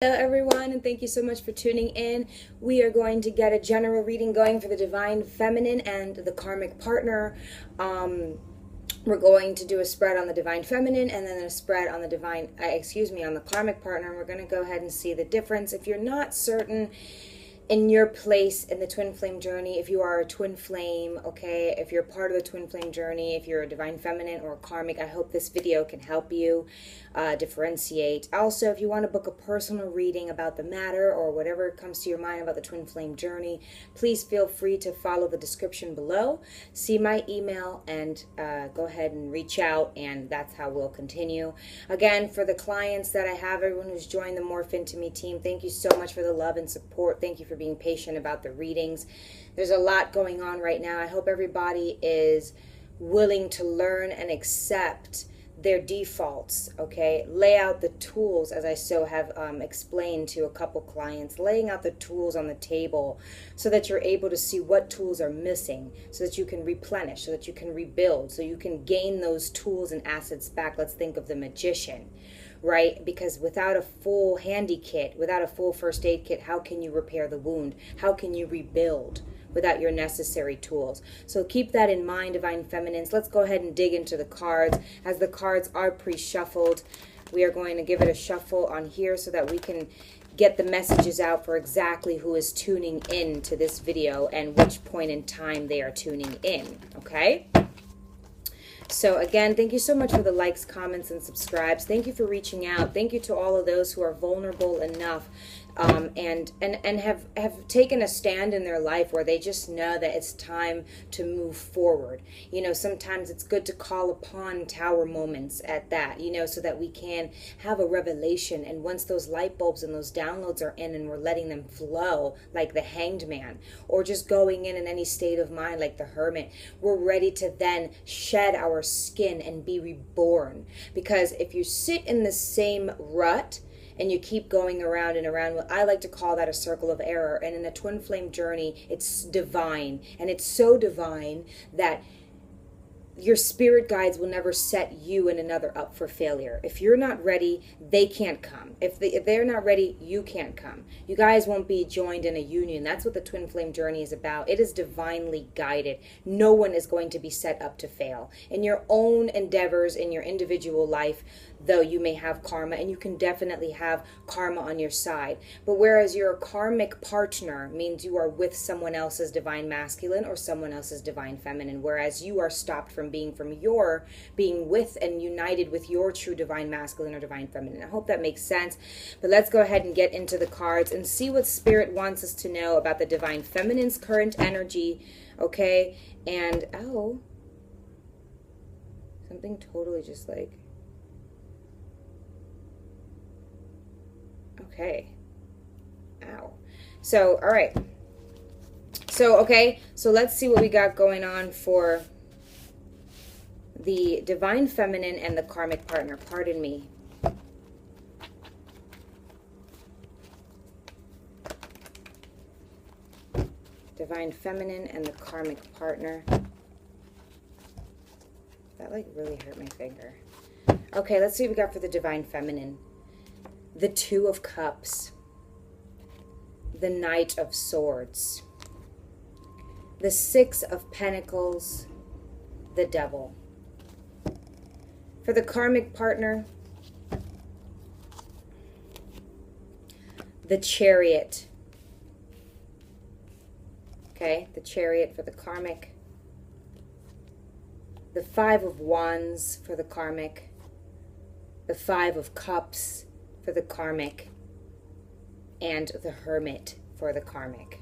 Hello everyone, and thank you so much for tuning in. We are going to get a general reading going for the Divine Feminine and the Karmic Partner. We're going to do a spread on the Divine Feminine and then a spread on the on the Karmic Partner. We're going to go ahead and see the difference. If you're not certain in your place in the twin flame journey, if you are a twin flame, okay, if you're part of the twin flame journey, if you're a divine feminine or a karmic, I hope this video can help you differentiate. Also, if you want to book a personal reading about the matter or whatever comes to your mind about the twin flame journey, please feel free to follow the description below, see my email, and go ahead and reach out, and that's how we'll continue. Again, for the clients that I have, everyone who's joined the morphintome team, thank you so much for the love and support. Thank you for being patient about the readings. There's a lot going on right now. I hope everybody is willing to learn and accept their defaults, okay? Lay out the tools, as I have explained to a couple clients, laying out the tools on the table so that you're able to see what tools are missing, so that you can replenish, so that you can rebuild, so you can gain those tools and assets back. Let's think of the magician, right? Because without a full handy kit, without a full first aid kit, how can you repair the wound? How can you rebuild without your necessary tools? So keep that in mind, Divine Feminines. Let's go ahead and dig into the cards. As the cards are pre-shuffled, we are going to give it a shuffle on here so that we can get the messages out for exactly who is tuning in to this video and which point in time they are tuning in, okay? So again, thank you so much for the likes, comments, and subscribes. Thank you for reaching out. Thank you to all of those who are vulnerable enough and have taken a stand in their life where they just know that it's time to move forward. You know, sometimes it's good to call upon tower moments at that, you know, so that we can have a revelation. And once those light bulbs and those downloads are in and we're letting them flow like the Hanged Man, or just going in any state of mind like the Hermit, we're ready to then shed our skin and be reborn. Because if you sit in the same rut and you keep going around and around, well, I like to call that a circle of error. And in the twin flame journey, it's divine. And it's so divine that your spirit guides will never set you and another up for failure. If you're not ready, they can't come. If they're not ready, you can't come. You guys won't be joined in a union. That's what the twin flame journey is about. It is divinely guided. No one is going to be set up to fail. In your own endeavors, in your individual life, though, you may have karma, and you can definitely have karma on your side. But whereas you're a karmic partner means you are with someone else's divine masculine or someone else's divine feminine, whereas you are stopped from being with and united with your true divine masculine or divine feminine. I hope that makes sense. But let's go ahead and get into the cards and see what Spirit wants us to know about the divine feminine's current energy, okay? And, oh, something totally just like... Okay. Ow. So, all right. So, okay. So let's see what we got going on for the Divine Feminine and the Karmic Partner. Pardon me. Divine Feminine and the Karmic Partner. That like really hurt my finger. Okay, let's see what we got for the Divine Feminine. The Two of Cups, the Knight of Swords, the Six of Pentacles, the Devil. For the Karmic Partner, the Chariot. Okay, the Chariot for the Karmic. The Five of Wands for the Karmic. The Five of Cups for the Karmic, and the Hermit for the Karmic.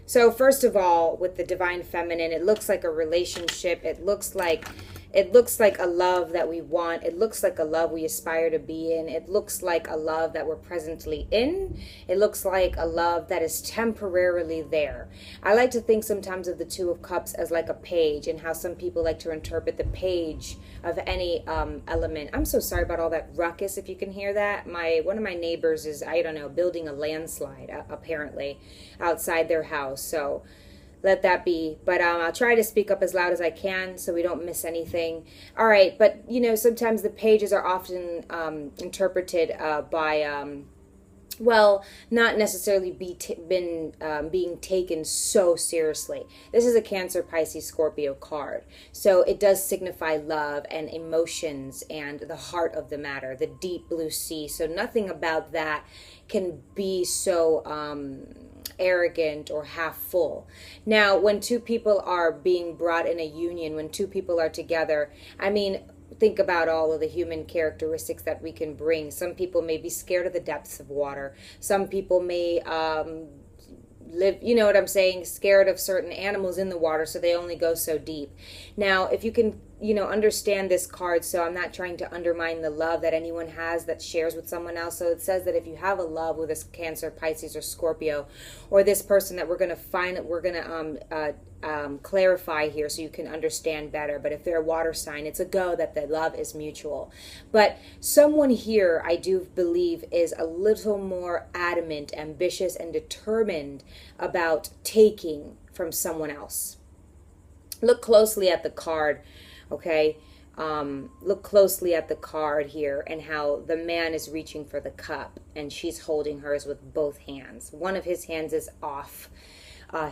So first of all, with the Divine Feminine, it looks like a relationship. It looks like a love that we want. It looks like a love we aspire to be in. It looks like a love that we're presently in. It looks like a love that is temporarily there. I like to think sometimes of the Two of Cups as like a page, and how some people like to interpret the page of any element. I'm so sorry about all that ruckus, if you can hear that. One of my neighbors is, I don't know, building a landslide, apparently, outside their house. So let that be. But I'll try to speak up as loud as I can so we don't miss anything. All right, but you know, sometimes the pages are often interpreted by well, not necessarily being taken so seriously. This is a Cancer, Pisces, Scorpio card. So it does signify love and emotions and the heart of the matter, the deep blue sea. So nothing about that can be so arrogant or half full. Now, when two people are being brought in a union, when two people are together, I mean, think about all of the human characteristics that we can bring. Some people may be scared of the depths of water. Some people may live, you know what I'm saying, scared of certain animals in the water, so they only go so deep. Now, if you can, understand this card, so I'm not trying to undermine the love that anyone has that shares with someone else. So it says that if you have a love with this Cancer, Pisces, or Scorpio, or this person that we're going to clarify here so you can understand better. But if they're a water sign, it's a go that the love is mutual. But someone here, I do believe, is a little more adamant, ambitious, and determined about taking from someone else. Look closely at the card, okay? Look closely at the card here and how the man is reaching for the cup and she's holding hers with both hands. One of his hands is off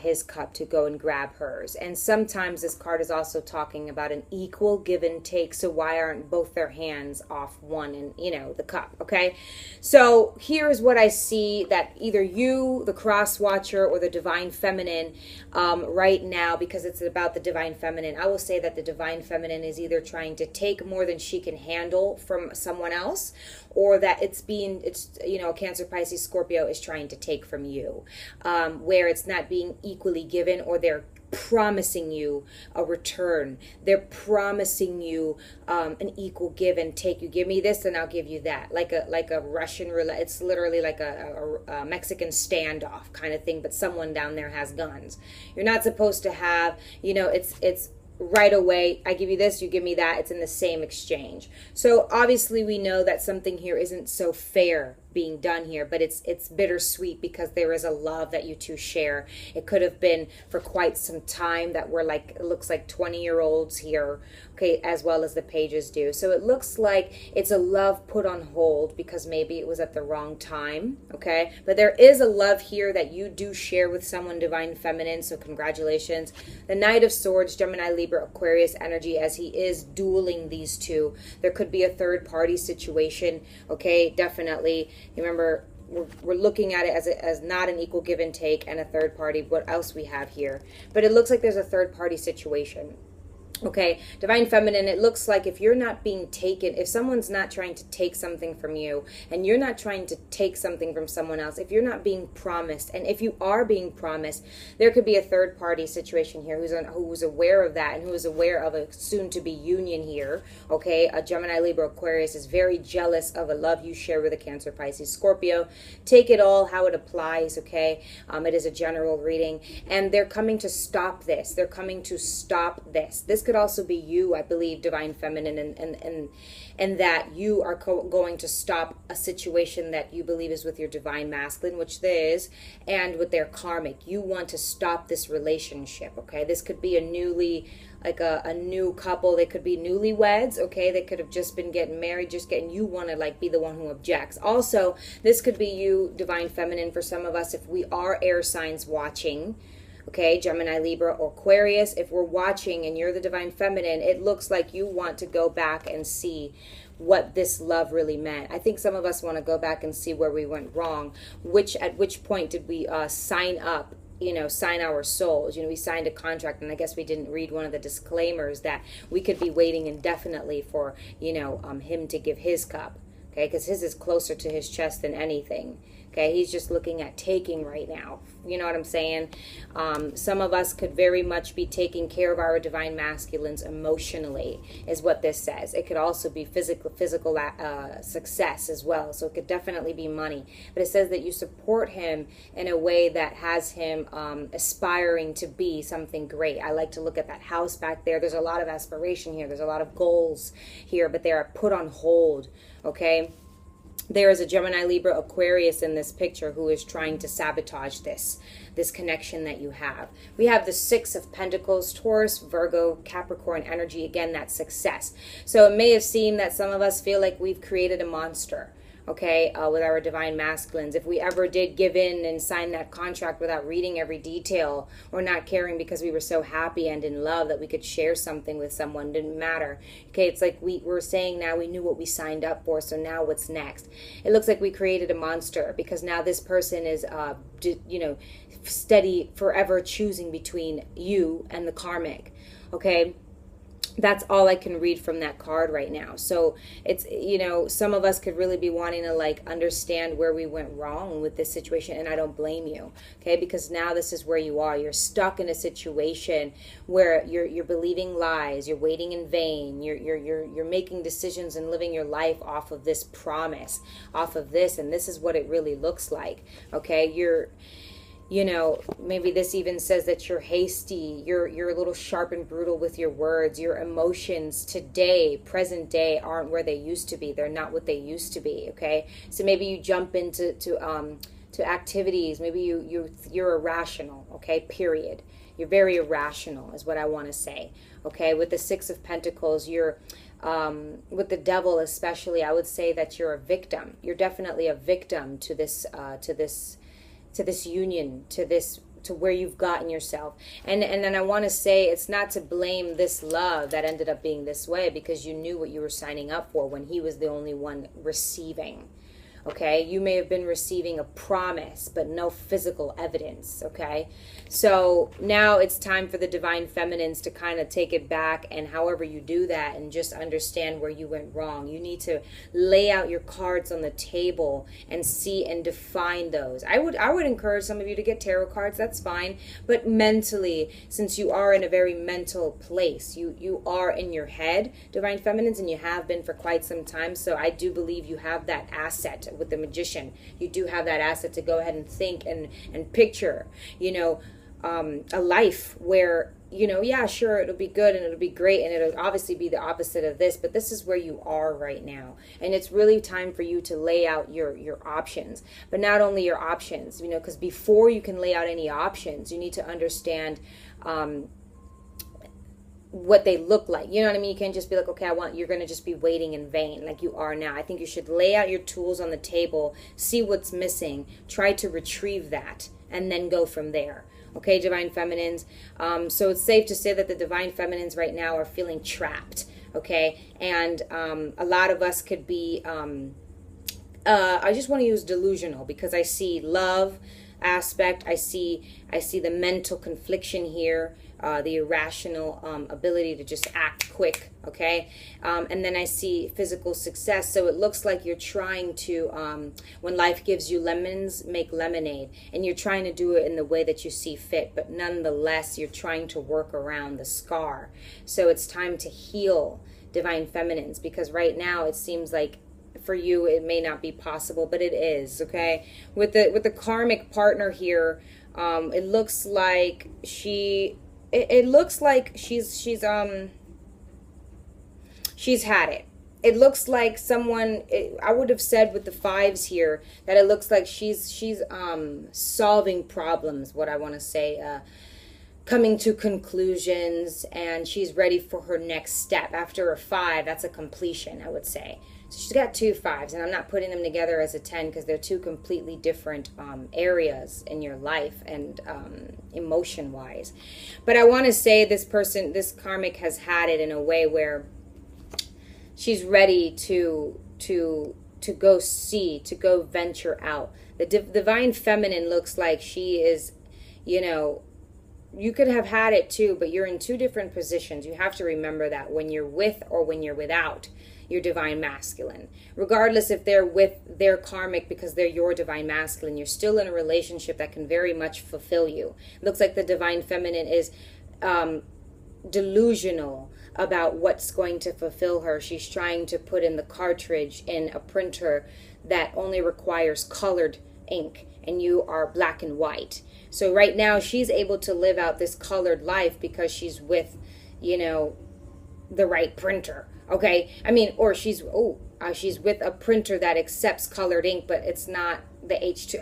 his cup to go and grab hers. And sometimes this card is also talking about an equal give and take. So why aren't both their hands off one and, the cup, okay? So here's what I see, that either you, the cross watcher, or the divine feminine right now, because it's about the divine feminine, I will say that the divine feminine is either trying to take more than she can handle from someone else, or that it's Cancer, Pisces, Scorpio is trying to take from you, where it's not being equally given, or they're promising you a return. They're promising you an equal give and take. You give me this and I'll give you that, like a Russian roulette. It's literally like a Mexican standoff kind of thing, but someone down there has guns. You're not supposed to have, it's right away, I give you this, you give me that. It's in the same exchange. So obviously we know that something here isn't so fair being done here, but it's bittersweet because there is a love that you two share. It could have been for quite some time, that we're like, it looks like 20-year-olds here, okay, as well as the pages do. So it looks like it's a love put on hold because maybe it was at the wrong time, okay? But there is a love here that you do share with someone, divine feminine, so congratulations. The Knight of Swords, Gemini, Libra, Aquarius energy, as he is dueling these two. There could be a third party situation, okay, definitely. Remember, we're looking at it as not an equal give and take and a third party. What else we have here? But it looks like there's a third party situation. Okay, divine feminine, it looks like if you're not being taken, if someone's not trying to take something from you and you're not trying to take something from someone else, if you're not being promised, and if you are being promised, there could be a third party situation here who's aware of that and who is aware of a soon to be union here. Okay, a Gemini, Libra, Aquarius is very jealous of a love you share with a Cancer, Pisces, Scorpio. Take it all how it applies, okay? It is a general reading, and they're coming to stop this. They're coming to stop this. This could also be you, I believe, divine feminine, and that you are going to stop a situation that you believe is with your divine masculine, which there is, and with their karmic. You want to stop this relationship, okay? This could be a new couple. They could be newlyweds, okay? They could have just been getting married, you want to be the one who objects. Also, this could be you, divine feminine, for some of us, if we are air signs watching, okay, Gemini, Libra, or Aquarius. If we're watching and you're the divine feminine, it looks like you want to go back and see what this love really meant. I think some of us want to go back and see where we went wrong. At which point did we sign up, sign our souls? We signed a contract, and I guess we didn't read one of the disclaimers that we could be waiting indefinitely for, him to give his cup, okay, because his is closer to his chest than anything. Okay, he's just looking at taking right now. You know what I'm saying? Some of us could very much be taking care of our divine masculines emotionally, is what this says. It could also be physical success as well. So it could definitely be money. But it says that you support him in a way that has him aspiring to be something great. I like to look at that house back there. There's a lot of aspiration here. There's a lot of goals here, but they are put on hold, okay? There is a Gemini, Libra, Aquarius in this picture who is trying to sabotage this connection that you have. We have the Six of Pentacles, Taurus, Virgo, Capricorn energy. Again, that's success. So it may have seemed that some of us feel like we've created a monster. okay, with our divine masculines. If we ever did give in and sign that contract without reading every detail, or not caring because we were so happy and in love that we could share something with someone, didn't matter. Okay, it's like we're saying now we knew what we signed up for, so now what's next? It looks like we created a monster, because now this person is, steady, forever choosing between you and the karmic, okay? That's all I can read from that card right now. So it's, some of us could really be wanting to like understand where we went wrong with this situation, and I don't blame you, okay? Because now this is where you are. You're stuck in a situation where you're believing lies, you're waiting in vain, you're making decisions and living your life off of this promise, off of this, and this is what it really looks like, okay? Maybe this even says that you're hasty, you're a little sharp and brutal with your words. Your emotions today, present day, aren't where they used to be. They're not what they used to be, okay? So maybe you jump into to activities. Maybe you're irrational, okay? Period. You're very irrational is what I want to say, okay? With the Six of Pentacles, you're with the Devil especially, I would say that you're a victim. You're definitely a victim to this union, to where you've gotten yourself. And then I want to say it's not to blame this love that ended up being this way, because you knew what you were signing up for when he was the only one receiving. Okay, you may have been receiving a promise, but no physical evidence, okay? So now it's time for the divine feminines to kind of take it back, and however you do that, and just understand where you went wrong. You need to lay out your cards on the table and see and define those. I would encourage some of you to get tarot cards, that's fine, but mentally, since you are in a very mental place, you are in your head, divine feminines, and you have been for quite some time, so I do believe you have that asset with the Magician. You do have that asset to go ahead and think and picture, a life where, yeah, sure, it'll be good and it'll be great and it'll obviously be the opposite of this, but this is where you are right now. And it's really time for you to lay out your options. But not only your options, because before you can lay out any options, you need to understand what they look like. You know what I mean? You can't just be like, okay, you're going to just be waiting in vain like you are now. I think you should lay out your tools on the table, see what's missing, try to retrieve that, and then go from there. Okay, divine feminines. So it's safe to say that the divine feminines right now are feeling trapped. Okay, and a lot of us could be, I just want to use delusional, because I see love aspect, I see the mental confliction here, the irrational ability to just act quick, okay? And then I see physical success. So it looks like you're trying to, when life gives you lemons, make lemonade. And you're trying to do it in the way that you see fit. But nonetheless, you're trying to work around the scar. So it's time to heal, divine feminines. Because right now it seems like for you it may not be possible, but it is, okay? With the karmic partner here, it looks like it looks like she's had it. It looks like someone, I would have said with the fives here, that it looks like she's solving problems, what I want to say, coming to conclusions, and she's ready for her next step. After a 5, that's a completion, I would say. So she's got 2 5s, and I'm not putting them together as a 10 because they're 2 completely different areas in your life and emotion-wise. But I want to say this person, this karmic, has had it in a way where she's ready to go see, to go venture out. The divine feminine looks like she is, you could have had it too, but you're in 2 different positions. You have to remember that when you're with or when you're without your divine masculine. Regardless if they're with their karmic because they're your divine masculine, you're still in a relationship that can very much fulfill you. It looks like the divine feminine is delusional about what's going to fulfill her. She's trying to put in the cartridge in a printer that only requires colored ink, and you are black and white. So right now she's able to live out this colored life because she's with, the right printer. Okay, I mean, or she's with a printer that accepts colored ink, but it's not the H2.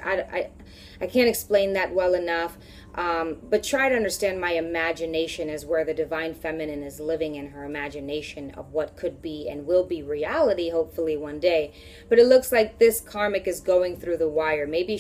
I can't explain that well enough. But try to understand my imagination is where the divine feminine is living in her imagination of what could be and will be reality, hopefully one day. But it looks like this karmic is going through the wire. Maybe